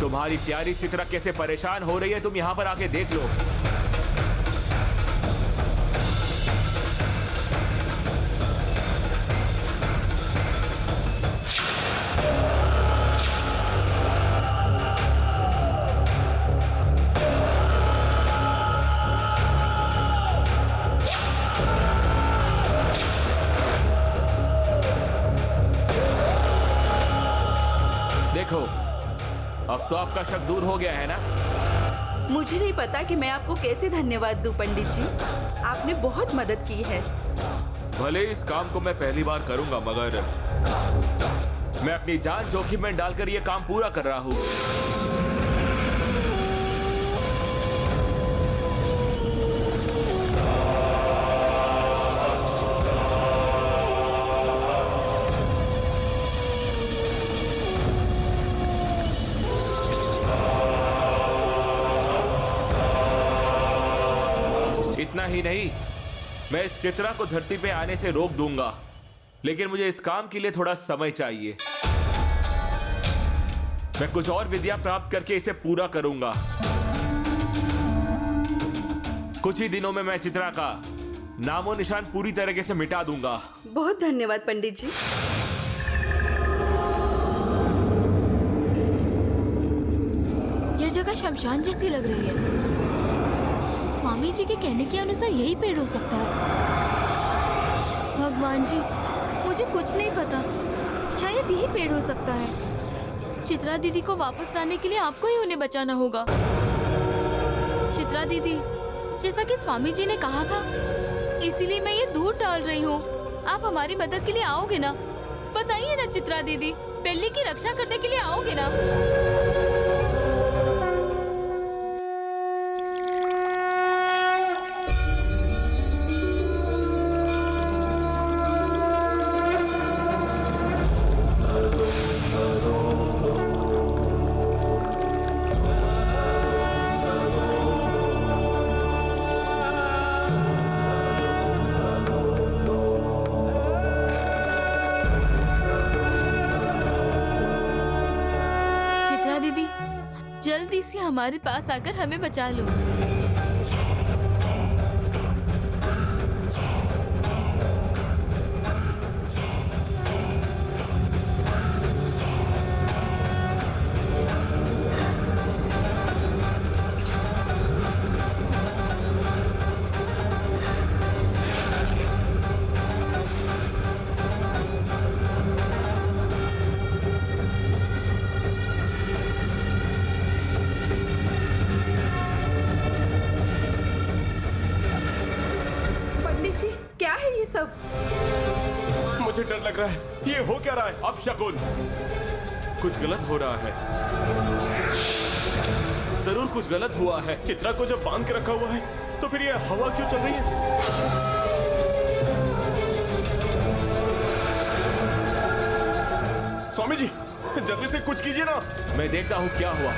तुम्हारी प्यारी चित्रा कैसे परेशान हो रही है, तुम यहां पर आके देख लो। देखो, अब तो आपका शक दूर हो गया है ना? मुझे नहीं पता कि मैं आपको कैसे धन्यवाद दूं पंडित जी। आपने बहुत मदद की है। भले इस काम को मैं पहली बार करूंगा, मगर मैं अपनी जान जोखिम में डालकर ये काम पूरा कर रहा हूं। इतना ही नहीं, मैं इस चित्रा को धरती पे आने से रोक दूंगा, लेकिन मुझे इस काम के लिए थोड़ा समय चाहिए। मैं कुछ और विद्या प्राप्त करके इसे पूरा करूंगा। कुछ ही दिनों में मैं चित्रा का नामो निशान पूरी तरीके से मिटा दूंगा। बहुत धन्यवाद पंडित जी। यह जगह शमशान जैसी लग रही है। स्वामी जी के कहने के अनुसार यही पेड़ हो सकता है। भगवान जी, मुझे कुछ नहीं पता, शायद यही पेड़ हो सकता है। चित्रा दीदी को वापस लाने के लिए आपको ही उन्हें बचाना होगा। चित्रा दीदी, जैसा कि स्वामी जी ने कहा था, इसीलिए मैं ये दूर डाल रही हूँ। आप हमारी मदद के लिए आओगे ना? बताइए ना चित्रा दीदी, बेल्ली की रक्षा करने के लिए आओगे ना? जल्दी से हमारे पास आकर हमें बचा लो। मुझे डर लग रहा है। ये हो क्या रहा है? अब शकुन, कुछ गलत हो रहा है। जरूर कुछ गलत हुआ है। चित्रा को जब बांध के रखा हुआ है तो फिर ये हवा क्यों चल रही है? स्वामी जी, जल्दी से कुछ कीजिए ना। मैं देखता हूँ क्या हुआ।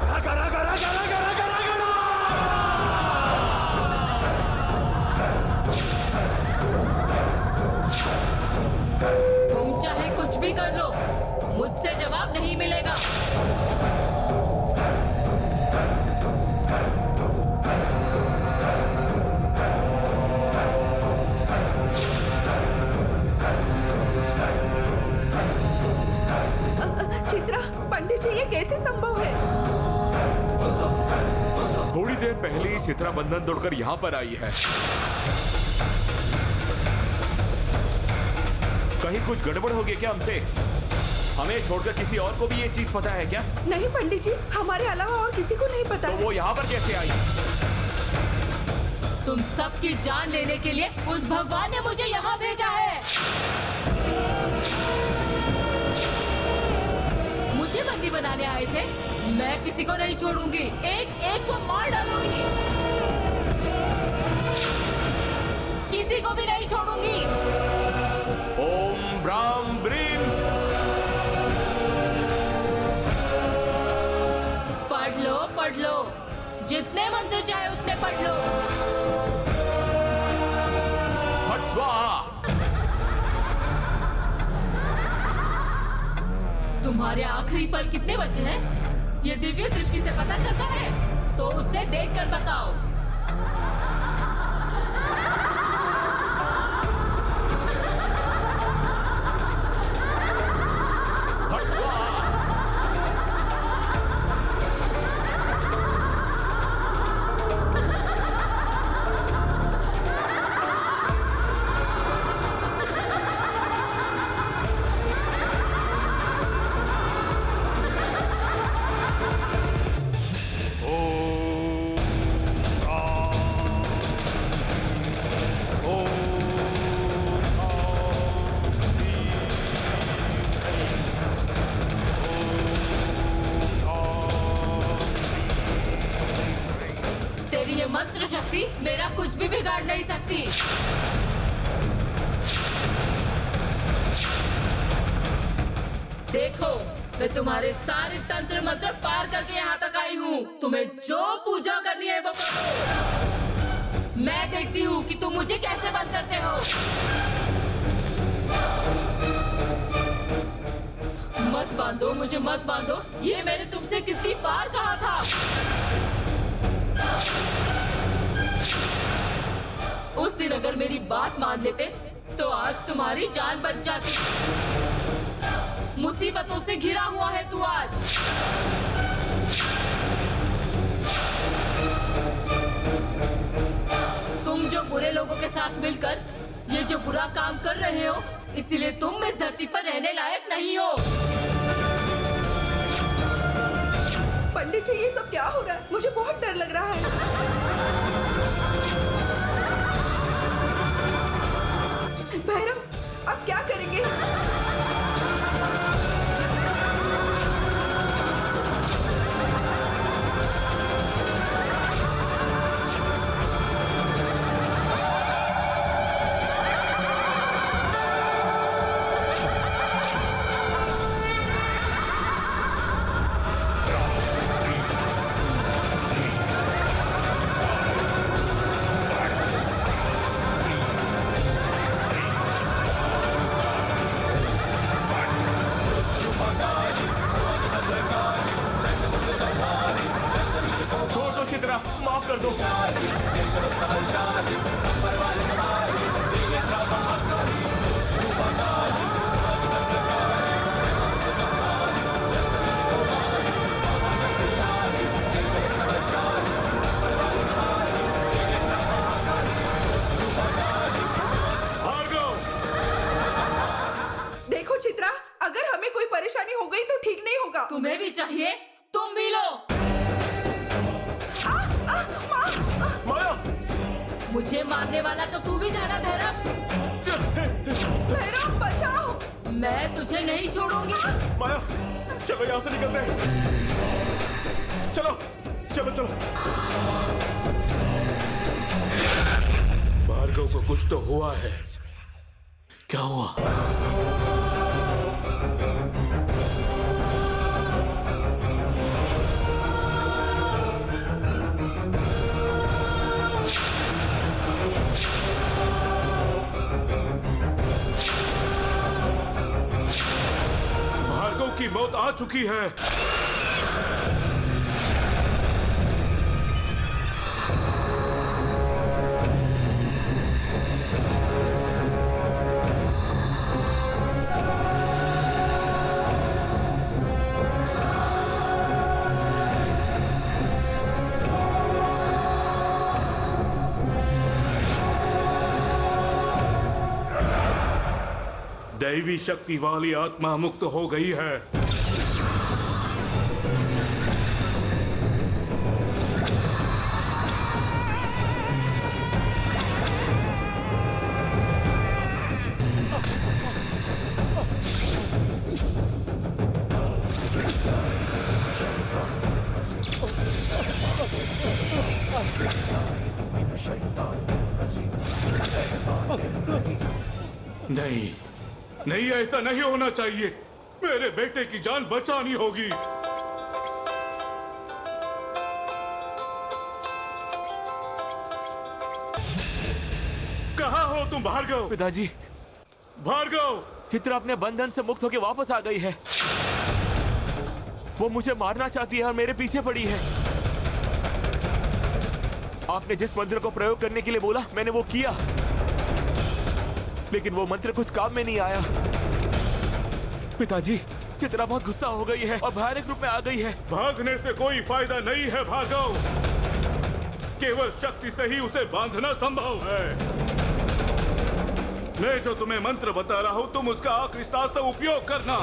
रागा, रागा, रागा, रागा, रागा, रागा। तुम चाहे कुछ भी कर लो, मुझसे जवाब नहीं मिलेगा। चित्रा, पंडित जी, ये कैसे संभव है? थोड़ी देर पहले ही चित्रा बंधन तोड़कर यहाँ पर आई है। कहीं कुछ गड़बड़ हो गई क्या हमसे? हमें छोड़कर किसी और को भी ये चीज पता है क्या? नहीं पंडित जी, हमारे अलावा और किसी को नहीं पता तो है। वो यहाँ पर कैसे आई? तुम सबकी जान लेने के लिए उस भगवान ने मुझे यहाँ भेजा है। मुझे बंदी बनाने आए थे। मैं किसी को नहीं छोड़ूंगी, एक एक को मार डालूंगी, किसी को भी नहीं छोड़ूंगी। ओम ब्राम ब्रीम। पढ़ लो, जितने मंत्र चाहे उतने पढ़ लो। हट स्वाहा। तुम्हारे आखिरी पल कितने बचे हैं? ये दिव्य दृष्टि से पता चलता है, तो उसे देखकर बताओ। हट स्वाहा। तेरी ये मंत्र शक्ति मेरा कुछ भी बिगाड़ नहीं सकती। देखो, मैं तुम्हारे सारे तंत्र मंत्र पार करके यहाँ तक आई हूँ। तुम्हें जो पूजा करनी है वो करो। मैं देखती हूँ कि तुम मुझे कैसे बंद करते हो। मत बांधो, मुझे मत बांधो। ये मैंने तुमसे कितनी बार कहा था। उस दिन अगर मेरी बात मान लेते तो आज तुम्हारी जान बच जाती। मुसीबतों से घिरा हुआ है तू आज। तुम जो बुरे लोगों के साथ मिलकर ये जो बुरा काम कर रहे हो, इसीलिए तुम इस धरती पर रहने लायक नहीं हो। पंडित जी, ये सब क्या हो रहा है? मुझे बहुत डर लग रहा है। भैरव, अब क्या करेंगे? माफ कर दो। देखो चित्रा, अगर हमें कोई परेशानी हो गई तो ठीक नहीं होगा। तुम्हें भी चाहिए, तुम भी लो। माया, मुझे मारने वाला तो तू भी जाना भैरव। भैरव, बचाओ। मैं तुझे नहीं छोड़ूंगी। माया, चलो यहाँ से निकलते हैं। चलो चलो चलो। भार्गव को कुछ तो हुआ है। क्या हुआ? भार्गव की मौत आ चुकी है। दैवी शक्ति वाली आत्मा मुक्त हो गई है। नहीं नहीं, ऐसा नहीं होना चाहिए। मेरे बेटे की जान बचानी होगी। कहाँ हो तुम भार्गव? पिताजी, भार्गव! चित्रा अपने बंधन से मुक्त होकर वापस आ गई है। वो मुझे मारना चाहती है और मेरे पीछे पड़ी है। आपने जिस मंत्र को प्रयोग करने के लिए बोला, मैंने वो किया, लेकिन वो मंत्र कुछ काम में नहीं आया। पिताजी, चित्रा बहुत गुस्सा हो गई है और भयानक रूप में आ गई है। भागने से कोई फायदा नहीं है भार्गव। केवल शक्ति से ही उसे बांधना संभव है। मैं जो तुम्हें मंत्र बता रहा हूं, तुम उसका आखिरी सांस तक उपयोग करना।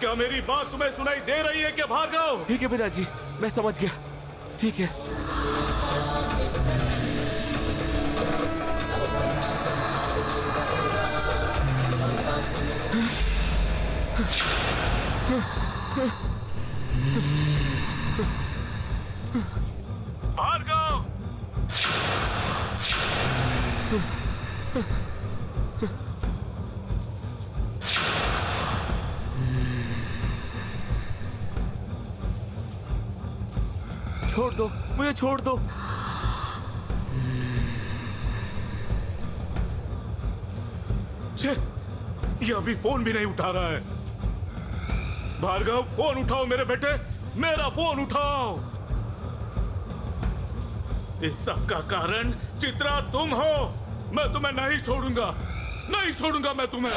क्या मेरी बात तुम्हें सुनाई दे रही है क्या भार्गव? ठीक है पिताजी, मैं समझ गया। ठीक है। भार्गव! छोड़ दो, मुझे छोड़ दो। छे, ये अभी फोन भी नहीं उठा रहा है। भार्गव, फोन उठाओ मेरे बेटे, मेरा फोन उठाओ। इस सब का कारण चित्रा तुम हो। मैं तुम्हें नहीं छोड़ूंगा, नहीं छोड़ूंगा मैं तुम्हें।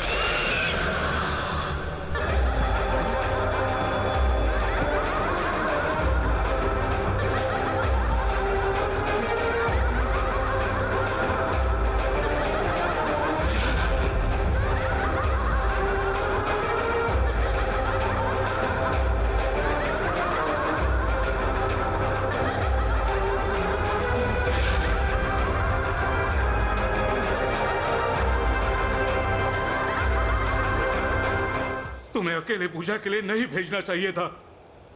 तुम्हें अकेले पूजा के लिए नहीं भेजना चाहिए था।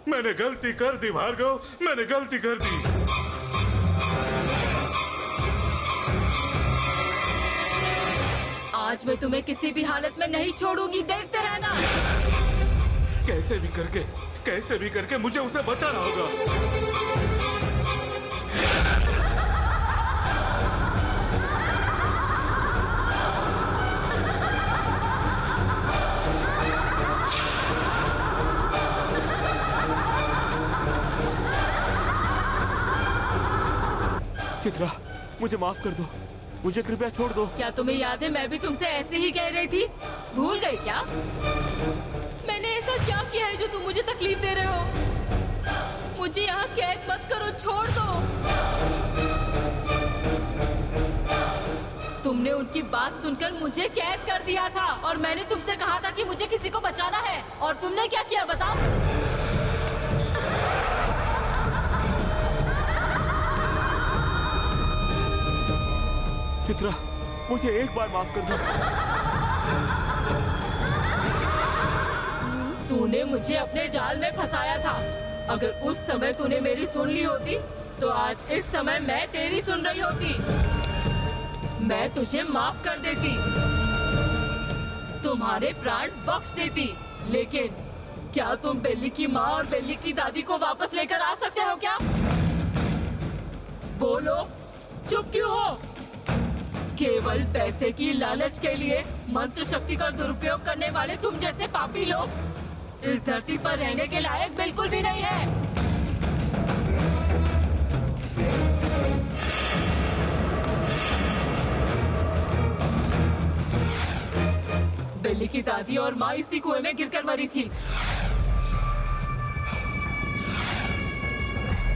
मैंने गलती कर दी भार्गव, मैंने गलती कर दी। आज मैं तुम्हें किसी भी हालत में नहीं छोड़ूंगी, देखते रहना। कैसे भी करके मुझे उसे बचाना होगा। चित्रा, मुझे माफ कर दो, मुझे कृपया छोड़ दो। क्या तुम्हें याद है, मैं भी तुमसे ऐसे ही कह रही थी? भूल गई क्या? मैंने ऐसा क्या किया है जो तुम मुझे तकलीफ दे रहे हो? मुझे यहाँ कैद मत करो, छोड़ दो। तुमने उनकी बात सुनकर मुझे कैद कर दिया था और मैंने तुमसे कहा था कि मुझे किसी को बचाना है, और तुमने क्या किया बताओ? चित्रा, मुझे एक बार माफ कर दो। तूने मुझे अपने जाल में फंसाया था। अगर उस समय तूने मेरी सुन ली होती, तो आज इस समय मैं तेरी सुन रही होती। मैं तुझे माफ कर देती, तुम्हारे प्राण बख्श देती। लेकिन क्या तुम बेली की माँ और बेली की दादी को वापस लेकर आ सकते हो क्या? बोलो, चुप क्यों हो? केवल पैसे की लालच के लिए मंत्र शक्ति का दुरुपयोग करने वाले तुम जैसे पापी लोग इस धरती पर रहने के लायक बिल्कुल भी नहीं है। बेली की दादी और माँ इसी कुएं में गिरकर मरी थी।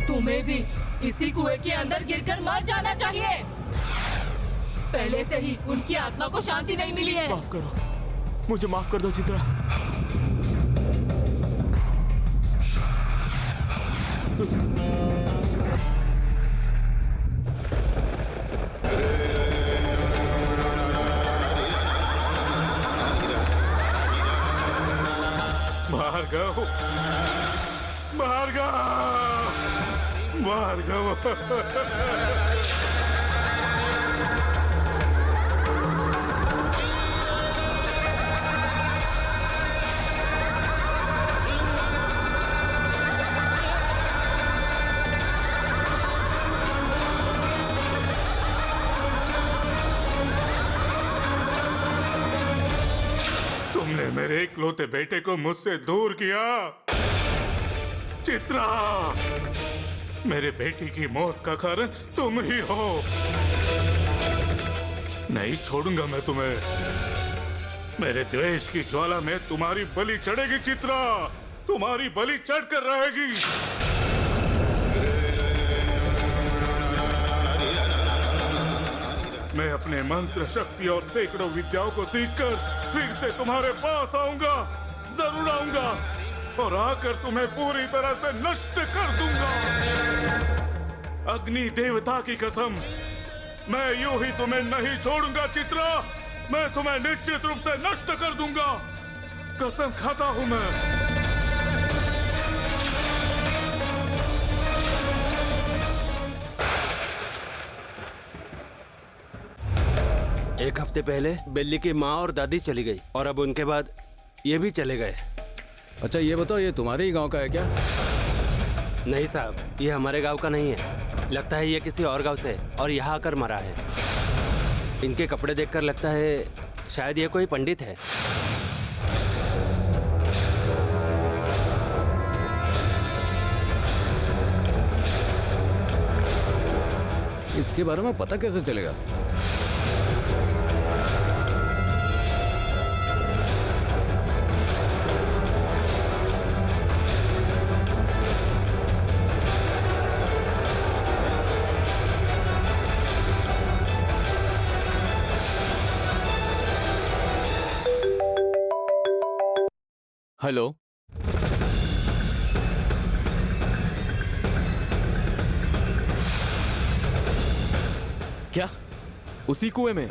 तुम्हें भी इसी कुएं के अंदर गिरकर मर जाना चाहिए। पहले से ही उनकी आत्मा को शांति नहीं मिली है। माफ करो, मुझे माफ कर दो चित्रा। भार्गव, भार्गव, भार्गव। तुमने मेरे इकलौते बेटे को मुझसे दूर किया। चित्रा, मेरे बेटी की मौत का कारण तुम ही हो। नहीं छोड़ूंगा मैं तुम्हें। मेरे द्वेष की ज्वाला में तुम्हारी बलि चढ़ेगी चित्रा, तुम्हारी बलि चढ़कर रहेगी। मैं अपने मंत्र शक्ति और सैकड़ों विद्याओं को सीखकर फिर से तुम्हारे पास आऊंगा, जरूर आऊंगा, और आकर तुम्हें पूरी तरह से नष्ट कर दूंगा। अग्नि देवता की कसम, मैं यूं ही तुम्हें नहीं छोड़ूंगा चित्रा। मैं तुम्हें निश्चित रूप से नष्ट कर दूंगा, कसम खाता हूं मैं। एक हफ्ते पहले बिल्ली की माँ और दादी चली गई और अब उनके बाद ये भी चले गए। अच्छा ये बताओ, ये तुम्हारे ही गांव का है क्या? नहीं साहब, ये हमारे गांव का नहीं है। लगता है ये किसी और गांव से और यहाँ आकर मरा है। इनके कपड़े देखकर लगता है शायद ये कोई पंडित है। इसके बारे में पता कैसे चलेगा? हेलो, क्या उसी कुएं में?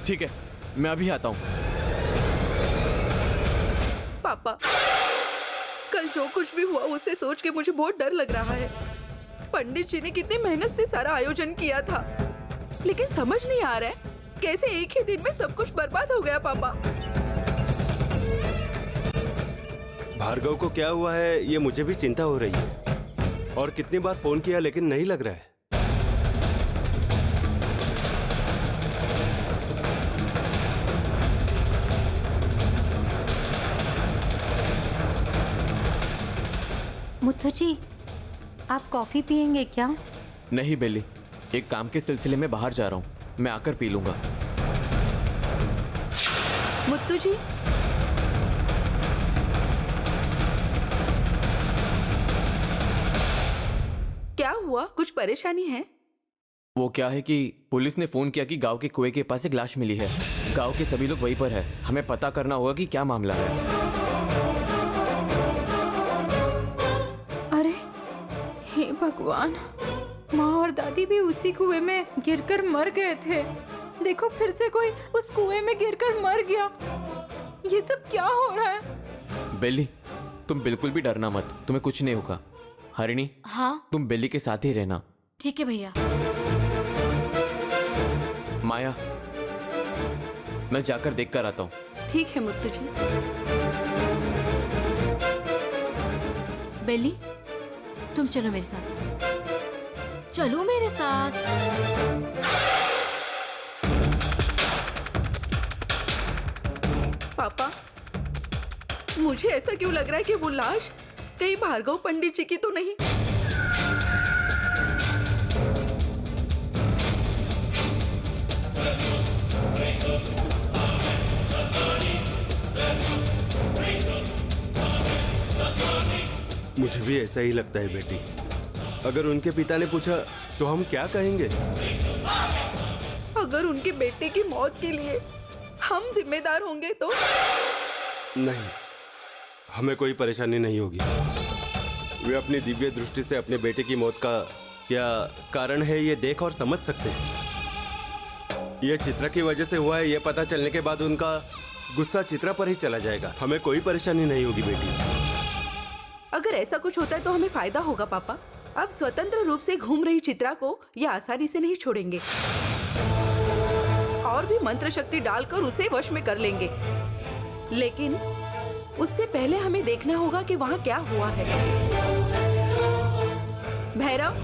ठीक है, मैं अभी आता हूं। पापा, कल जो कुछ भी हुआ उसे सोच के मुझे बहुत डर लग रहा है। पंडित जी ने कितनी मेहनत से सारा आयोजन किया था, लेकिन समझ नहीं आ रहा है कैसे एक ही दिन में सब कुछ बर्बाद हो गया। पापा, भार्गव को क्या हुआ है ये मुझे भी चिंता हो रही है, और कितनी बार फोन किया लेकिन नहीं लग रहा है। मुथु जी, आप कॉफी पियेंगे क्या? नहीं बेली, एक काम के सिलसिले में बाहर जा रहा हूं, मैं आकर पी लूंगा। मुत्तू जी, क्या हुआ? कुछ परेशानी है? वो क्या है कि पुलिस ने फोन किया कि गांव के कुएं के पास एक लाश मिली है। गांव के सभी लोग वहीं पर है, हमें पता करना होगा कि क्या मामला है। अरे हे भगवान, माँ और दादी भी उसी कुएं में गिरकर मर गए थे। देखो, फिर से कोई उस कुएं में गिरकर मर गया। ये सब क्या हो रहा है? बेली, तुम बिल्कुल भी डरना मत, तुम्हें कुछ नहीं होगा। हरिणी, हाँ तुम बेली के साथ ही रहना। ठीक है भैया। माया, मैं जाकर देख कर आता हूँ। ठीक है मुत्तू जी। बेली, तुम चलो मेरे साथ, चलो मेरे साथ। पापा, मुझे ऐसा क्यों लग रहा है कि वो लाश कहीं भार्गव पंडित जी की तो नहीं? मुझे भी ऐसा ही लगता है बेटी। अगर उनके पिता ने पूछा तो हम क्या कहेंगे? अगर उनके बेटे की मौत के लिए हम जिम्मेदार होंगे तो? नहीं, हमें कोई परेशानी नहीं होगी। वे अपनी दिव्य दृष्टि से अपने बेटे की मौत का क्या कारण है ये देख और समझ सकते हैं। ये चित्रा की वजह से हुआ है, ये पता चलने के बाद उनका गुस्सा चित्रा पर ही चला जाएगा। हमें कोई परेशानी नहीं होगी बेटी। अगर ऐसा कुछ होता है तो हमें फायदा होगा पापा। अब स्वतंत्र रूप से घूम रही चित्रा को ये आसानी से नहीं छोड़ेंगे और भी मंत्र शक्ति डालकर उसे वश में कर लेंगे। लेकिन उससे पहले हमें देखना होगा कि वहाँ क्या हुआ है। भैरव,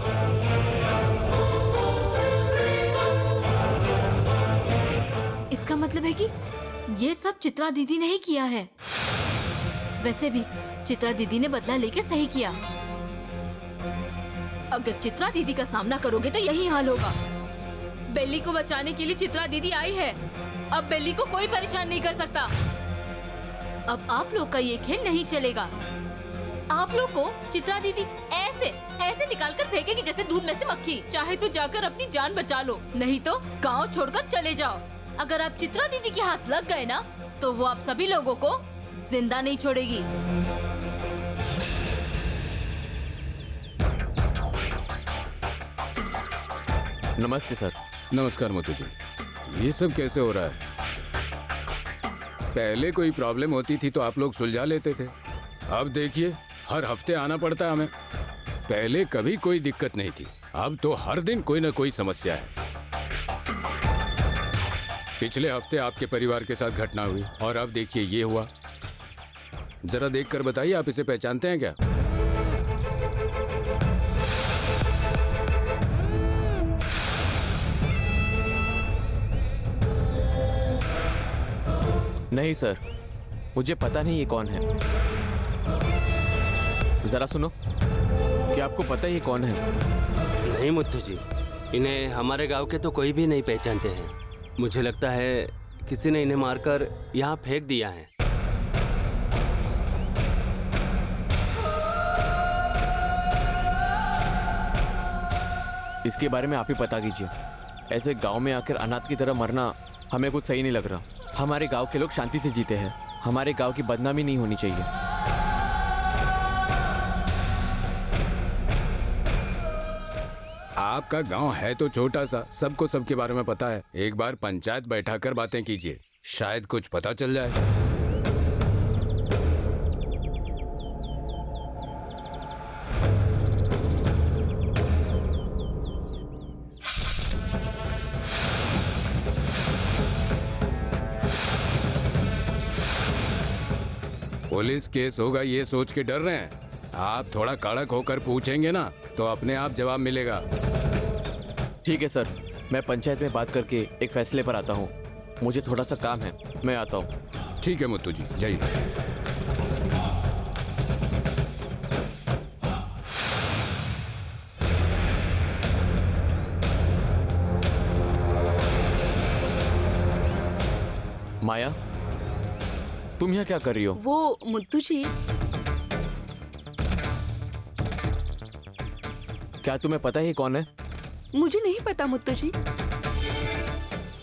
इसका मतलब है कि ये सब चित्रा दीदी ने ही किया है। वैसे भी चित्रा दीदी ने बदला लेके सही किया। अगर चित्रा दीदी का सामना करोगे तो यही हाल होगा। बेली को बचाने के लिए चित्रा दीदी आई है। अब बेली को कोई परेशान नहीं कर सकता। अब आप लोग का ये खेल नहीं चलेगा। आप लोग को चित्रा दीदी ऐसे ऐसे निकाल कर फेंकेगी जैसे दूध में से मक्खी। चाहे तो जाकर अपनी जान बचा लो, नहीं तो गांव छोड़कर चले जाओ। अगर आप चित्रा दीदी के हाथ लग गए ना तो वो आप सभी लोगों को जिंदा नहीं छोड़ेगी। नमस्ते सर। नमस्कार मुत्तू जी। ये सब कैसे हो रहा है? पहले कोई प्रॉब्लम होती थी तो आप लोग सुलझा लेते थे। अब देखिए हर हफ्ते आना पड़ता है हमें। पहले कभी कोई दिक्कत नहीं थी, अब तो हर दिन कोई ना कोई समस्या है। पिछले हफ्ते आपके परिवार के साथ घटना हुई और अब देखिए ये हुआ। जरा देखकर बताइए, आप इसे पहचानते हैं क्या? नहीं सर, मुझे पता नहीं ये कौन है। जरा सुनो, क्या आपको पता है ये कौन है? नहीं मुत्तू जी, इन्हें हमारे गांव के तो कोई भी नहीं पहचानते हैं। मुझे लगता है किसी ने इन्हें मारकर यहाँ फेंक दिया है। इसके बारे में आप ही पता कीजिए। ऐसे गांव में आकर अनाथ की तरह मरना हमें कुछ सही नहीं लग रहा। हमारे गांव के लोग शांति से जीते हैं। हमारे गांव की बदनामी नहीं होनी चाहिए। आपका गांव है तो छोटा सा, सबको सबके बारे में पता है। एक बार पंचायत बैठाकर बातें कीजिए, शायद कुछ पता चल जाए। पुलिस केस होगा ये सोच के डर रहे हैं? आप थोड़ा कड़क होकर पूछेंगे ना तो अपने आप जवाब मिलेगा। ठीक है सर, मैं पंचायत में बात करके एक फैसले पर आता हूँ। मुझे थोड़ा सा काम है, मैं आता हूँ। ठीक है मुत्तू जी, जाइए। माया, तुम यहाँ क्या कर रही हो? वो मुत्तू जी, क्या तुम्हें पता है ये कौन है? मुझे नहीं पता मुत्तू जी।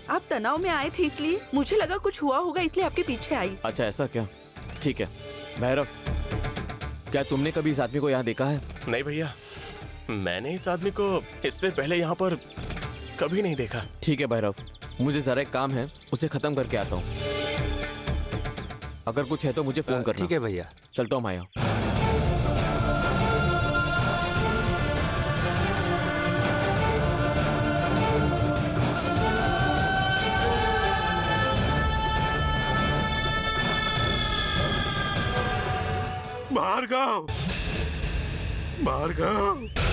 आप तनाव में आए थे इसलिए मुझे लगा कुछ हुआ होगा, इसलिए आपके पीछे आई। अच्छा ऐसा क्या? ठीक है। भैरव, क्या तुमने कभी इस आदमी को यहाँ देखा है? नहीं भैया, मैंने इस आदमी को इससे पहले यहाँ पर कभी नहीं देखा। ठीक है भैरव, मुझे जरा एक काम है, उसे खत्म करके आता हूँ। अगर कुछ है तो मुझे फोन करना। ठीक है भैया, चलता हूँ माया। भार्गव, भार्गव।